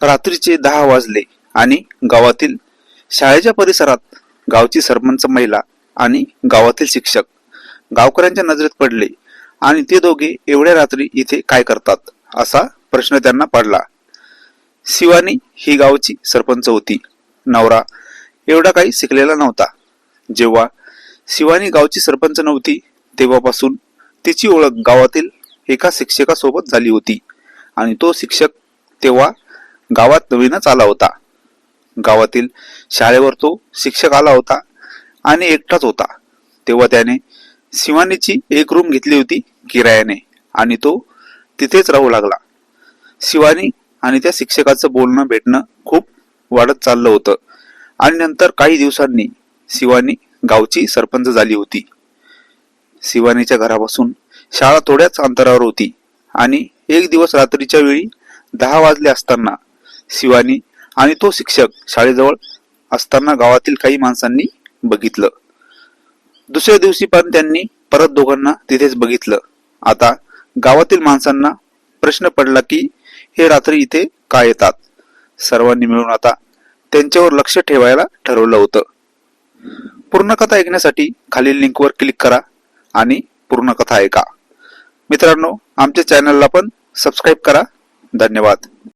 रात्रीचे 10 वाजले आणि गावातील शाळेच्या परिसरात गावची सरपंच महिला आणि गावातील शिक्षक गावकऱ्यांच्या नजरेत पडले आणि ते दोघे एवढ्या रात्री इथे काय करतात असा प्रश्न त्यांना पडला। शिवानी ही गावची सरपंच होती। नवरा एवढा काही शिकलेला नव्हता। जेव्हा शिवानी गावची सरपंच नव्हती तेव्हापासून तिची ओळख गावातील एका शिक्षकासोबत झाली होती आणि तो शिक्षक तेव्हा गावात नवीनच आला होता। गावातील शाळेवर तो शिक्षक आला होता आणि एकटाच होता। तेव्हा त्याने शिवानीची एक रूम घेतली होती किरायाने आणि तो तिथेच राहू लागला। शिवानी आणि त्या शिक्षकाचं बोलणं भेटणं खूप वाढत चाललं होतं आणि नंतर काही दिवसांनी शिवानी गावची सरपंच झाली होती। शिवानीच्या घरापासून शाळा थोड्याच अंतरावर होती आणि एक दिवस रात्रीच्या वेळी 10 वाजले असताना शिवानी आणि तो शिक्षक शाळेजवळ असताना गावातील काही माणसांनी बघितलं। दुसऱ्या दिवशी पण त्यांनी परत दोघांना तिथेच बघितलं। आता गावातील माणसांना प्रश्न पडला की हे रात्री इथे का येतात। सर्वांनी मिळून आता त्यांच्यावर लक्ष ठेवायला ठरवलं होतं। पूर्ण कथा ऐकण्यासाठी खालील लिंकवर क्लिक करा आणि पूर्ण कथा ऐका। मित्रांनो, आमच्या चॅनलला पण सबस्क्राईब करा। धन्यवाद।